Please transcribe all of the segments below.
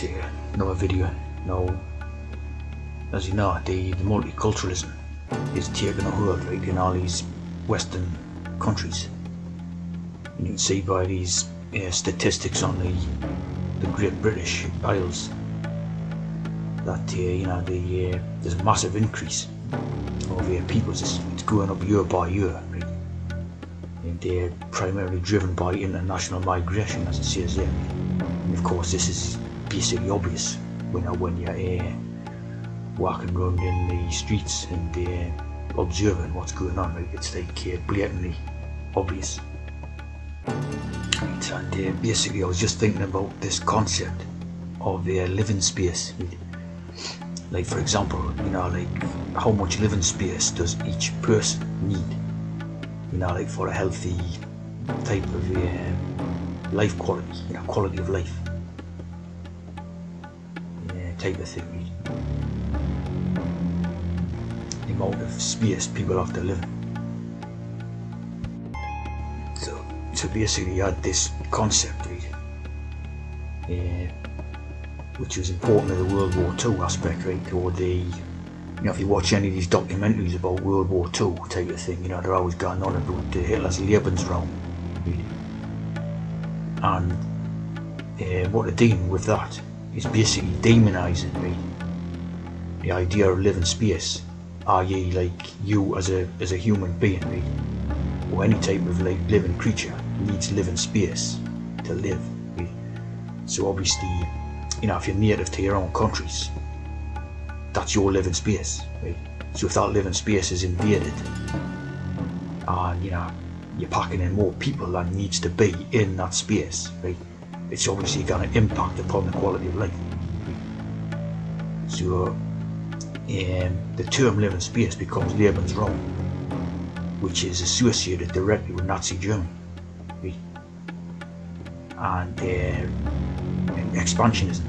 to another video. Now, as you know, the multiculturalism is taking a hold right in all these Western countries. And you can see by these statistics on the Great British Isles that there's a massive increase of people. It's going up year by year, right? And they're primarily driven by international migration, as it says there. And of course, this is basically obvious when you're walking around in the streets and observing what's going on. Right? It's like blatantly obvious. Right? And basically, I was just thinking about this concept of living space. Right? Like, for example, like how much living space does each person need? Like for a healthy type of life quality, quality of life type of thing. Right? The amount of space people have to live in. So basically, you had this concept, right? Which was important to the World War II aspect, right? Or if you watch any of these documentaries about World War II type of thing, they're always going on about Hitler's Lebensraum, right? And what they're doing with that is basically demonising, right? The idea of living space, i.e. like you as a human being, right? Or any type of like living creature needs living space to live, right? So obviously, if you're native to your own countries, that's your living space, right? So if that living space is invaded and you're packing in more people than needs to be in that space, right? It's obviously going to impact upon the quality of life. Right? So the term living space becomes Lebensraum, which is associated directly with Nazi Germany, right? And expansionism.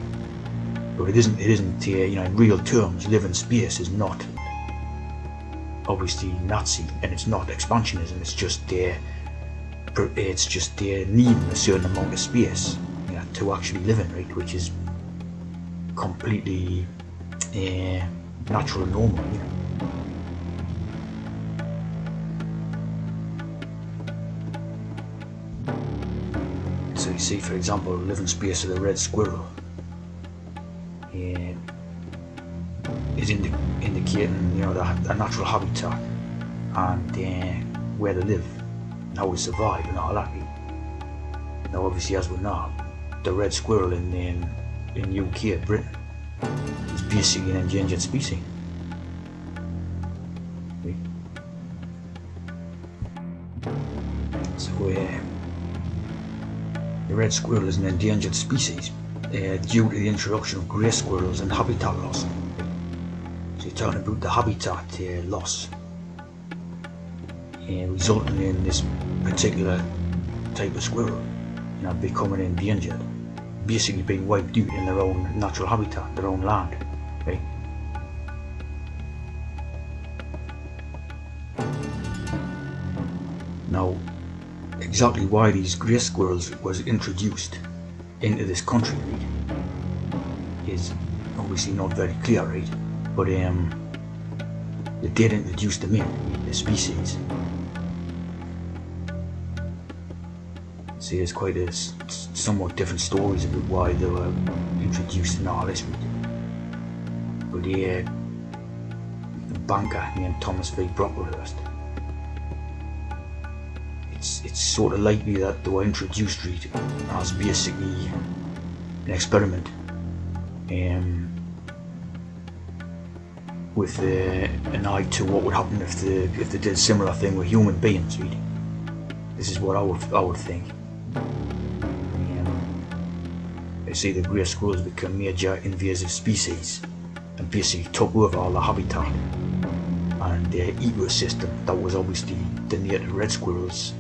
But it isn't. In real terms, living space is not obviously Nazi, and it's not expansionism. It's just needing a certain amount of space, to actually live in, right? Which is completely natural and normal, So you see, for example, living space of the red squirrel. Is indicating the natural habitat and where they live and how they survive and all that. Now obviously, as we know, the red squirrel in UK, Britain, is basically an endangered species. Right? So the red squirrel is an endangered species due to the introduction of grey squirrels and habitat loss. So you're talking about the habitat loss resulting in this particular type of squirrel becoming endangered, basically being wiped out in their own natural habitat, their own land, right? Now, exactly why these grey squirrels was introduced into this country, right, is obviously not very clear, right? But they did introduce them in the species. See, there's quite a somewhat different stories about why they were introduced in all this, right? But a banker named Thomas V. Brocklehurst, it's sort of likely that they were introduced, right, as basically an experiment with an eye to what would happen if they did a similar thing with human beings, right? This is what I would think. They say the grey squirrels become major invasive species and basically took over all the habitat and the ecosystem that was obviously the native red squirrels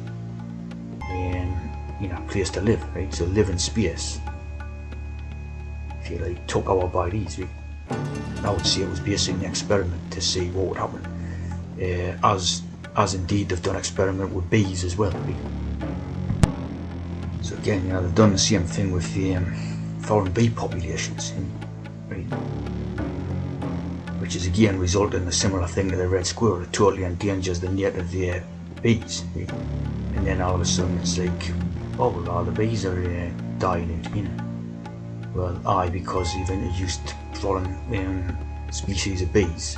place to live, right? So living space, if you like, took over by these, right? And I would say it was basically an experiment to see what would happen, as indeed they've done experiment with bees as well, right? So again, they've done the same thing with foreign bee populations, right? Which is again resulting in a similar thing to the red squirrel. It totally endangers the native bees, right? And then all of a sudden it's like, oh well, all the bees are dying out, Well, aye, because they've introduced foreign species of bees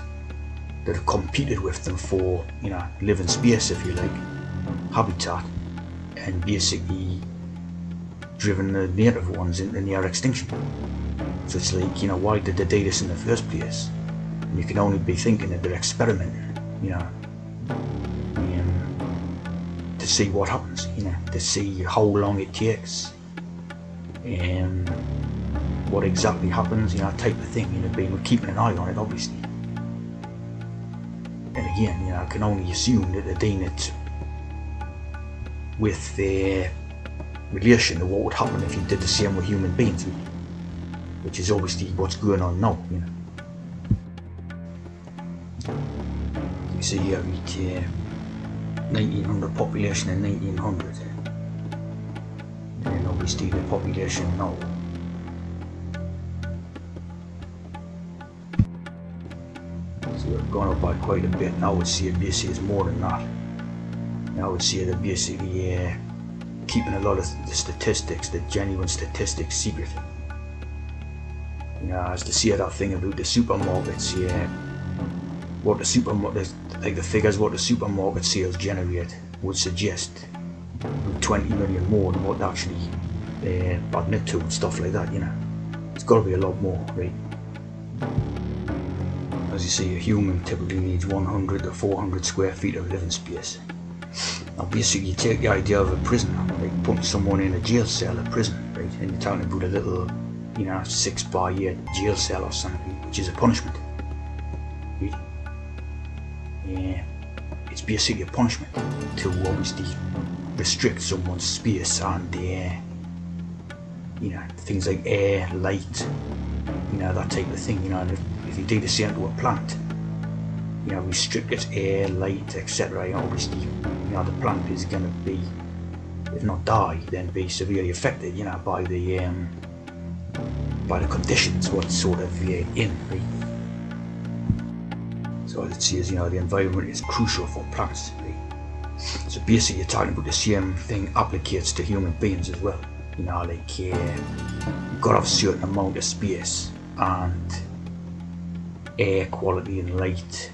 that have competed with them for, living space, if you like, habitat, and basically driven the native ones into near extinction. So it's like, why did they do this in the first place? And you can only be thinking that they're experimenting, to see what happens, to see how long it takes, and what exactly happens, type of thing, we're keeping an eye on it, obviously. And again, I can only assume that they're doing it with the relation to what would happen if you did the same with human beings, which is obviously what's going on now, You see here, 1900 population in 1900, and then obviously the population now. So we've gone up by quite a bit. Now I would say basically it's more than that. Now I would say they're basically keeping a lot of the statistics, the genuine statistics, secret. As to see that thing about the supermarkets, what the supermarket, like the figures what the supermarket sales generate would suggest 20 million more than what they actually admit to and stuff like that, It's got to be a lot more, right? As you see, a human typically needs 100 to 400 square feet of living space. Now basically you take the idea of a prisoner, like putting someone in a jail cell, a prison, right? And you're talking about a little, 6-by-8 jail cell or something, which is a punishment, right? It's basically a punishment to obviously restrict someone's space and things like air, light, that type of thing, and if you do the same to a plant, restrict its air, light, etc., obviously, the plant is going to be, if not die, then be severely affected, by the conditions what's sort of in, right? So as it says, the environment is crucial for plants, right? So basically you're talking about the same thing applicates to human beings as well, you've got to have a certain amount of space and air quality and light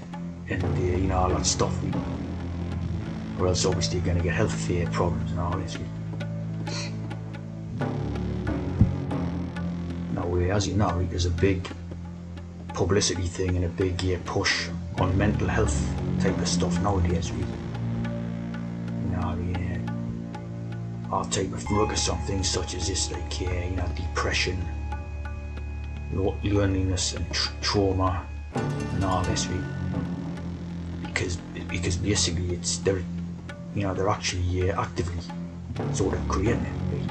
and all that stuff, or else obviously you're going to get health problems and all this. Now as you know, there's a big publicity thing and a big push on mental health type of stuff nowadays, all type of focus on things such as this, like depression, loneliness and trauma and all this, because basically they're actually actively sort of creating it,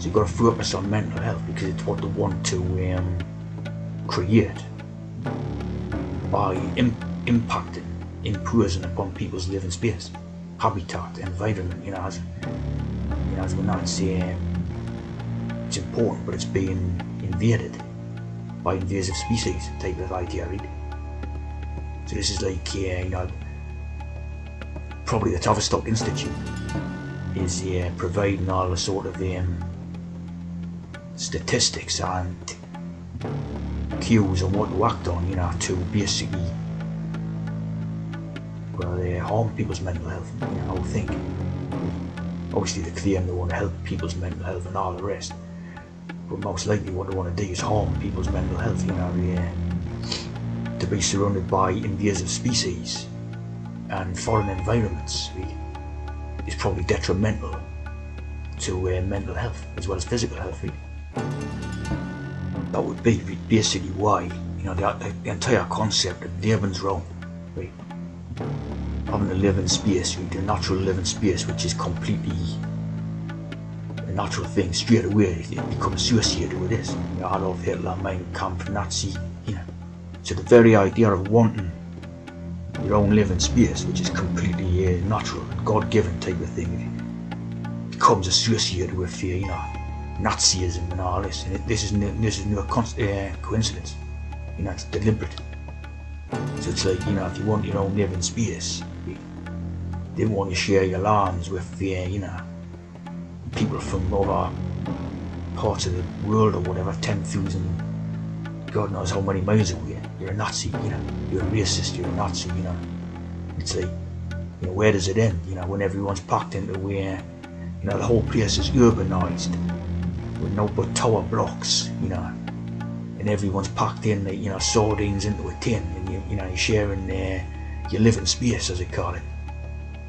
So you've got to focus on mental health because it's what they want to create by impacting, imposing upon people's living space, habitat, environment, as we're not saying it's important, but it's being invaded by invasive species type of idea, right? So this is like, probably the Tavistock Institute is providing all the sort of statistics and cues on what to act on, to basically, harm people's mental health, I would think. Obviously they claim they want to help people's mental health and all the rest, but most likely what they want to do is harm people's mental health, to be surrounded by invasive species and foreign environments is probably detrimental to mental health as well as physical health. That would be basically why, the entire concept of Damon's wrong, having a living space, the natural living space, which is completely a natural thing, straight away it becomes associated with this. Adolf Hitler, Mein Kampf, Nazi, So the very idea of wanting your own living space, which is completely natural, God-given type of thing, becomes associated with Nazism and all this, and this is no coincidence. It's deliberate. So it's like, if you want your own living space, they want to share your lands with people from other parts of the world or whatever, 10,000, God knows how many miles away. You're a Nazi, you're a racist, you're a Nazi, It's like, where does it end? When everyone's packed into where, the whole place is urbanized, with no but tower blocks, and everyone's packed in like, sardines into a tin, and you're sharing your living space, as they call it,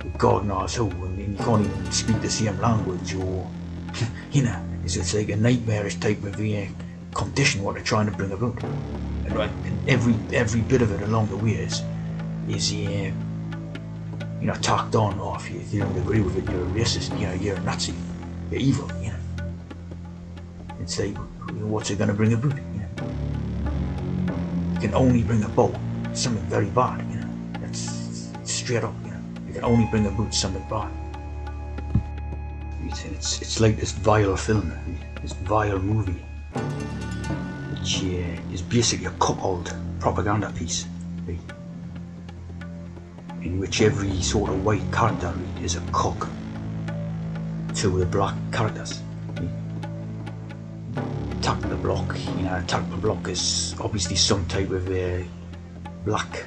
with God knows who, and you can't even speak the same language, or, it's like a nightmarish type of condition what they're trying to bring about. And every bit of it along the way is tacked on. If you don't agree with it, you're a racist, you're a Nazi, you're evil, It's like, what's it going to bring about? It can only bring about something very bad, That's straight up, It can only bring about something bad. It's like this vile film, this vile movie, which is basically a cuckold propaganda piece, right? In which every sort of white character, right, is a cock to the black characters. Right? Attack the Block, Attack the Block is obviously some type of black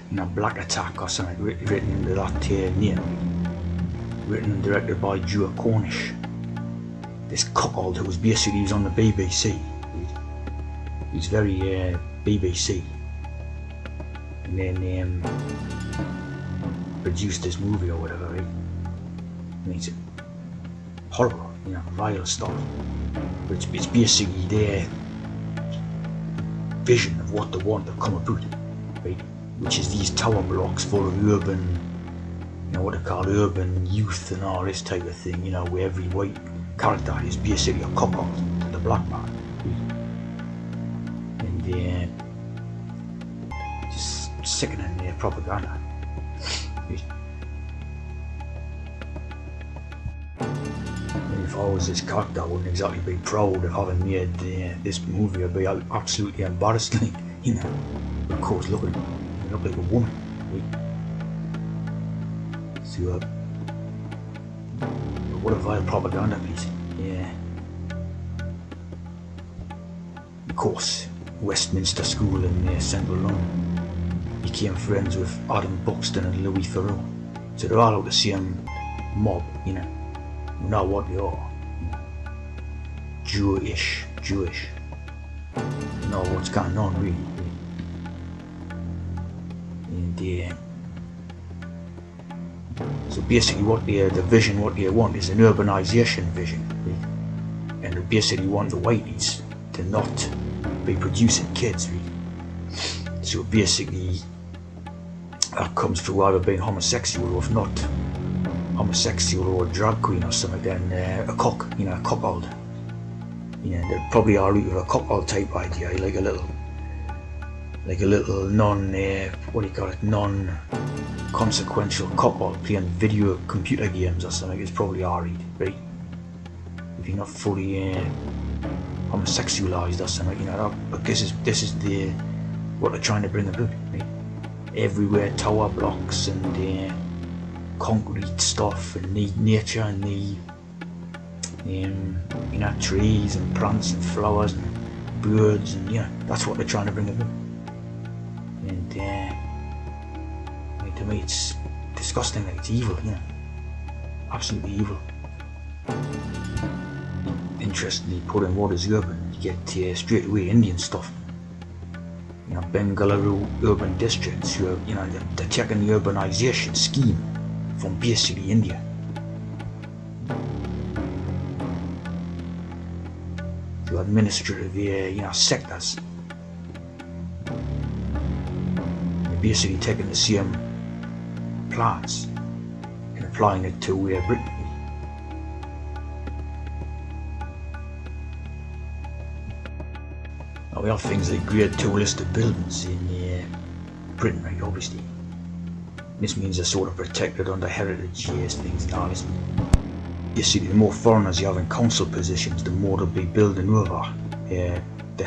attack or something written into that name, written and directed by Joe Cornish. This cuckold who was on the BBC. He's very BBC, and then produced this movie or whatever, right? And it's horrible, vile stuff. But it's basically their vision of what they want to come about, right? Which is these tower blocks full of urban, what they call urban youth and all this type of thing, where every white character is basically a cuckold to the black man. And just sickening propaganda. And if I was this character, I wouldn't exactly be proud of having made this movie. I'd be absolutely embarrassed. Of course, look like a woman. So, what a vile propaganda piece. Yeah. Of course, Westminster School in central London became friends with Adam Buxton and Louis Theroux. So they're all out the same mob, You know what they are. Jewish. You know what's going on, really. And so basically the vision, what they want is an urbanization vision. Right? And they basically want the whiteys to not be producing kids. Right? So basically that comes through either being homosexual, or if not homosexual or a drag queen or something, then a cock, a cuckold. They probably are with a cuckold type idea, like a little non-consequential cuckold playing video computer games or something. It's probably alright, right? If you're not fully homosexualized or something, but this is what they're trying to bring about, right? Everywhere tower blocks and concrete stuff and nature and trees and plants and flowers and birds, and that's what they're trying to bring about. And to me it's disgusting, like it's evil, absolutely evil. Interestingly, put in what is urban, you get straight away Indian stuff. Bengaluru urban districts, they're taking the urbanization scheme from basically India. To administrative sectors. They're basically taking the same plans and applying it to Britain. Now we have things like great two-listed buildings in Britain, right, obviously. This means they're sort of protected under heritage things and all this. You see, the more foreigners you have in council positions, the more they'll be building over the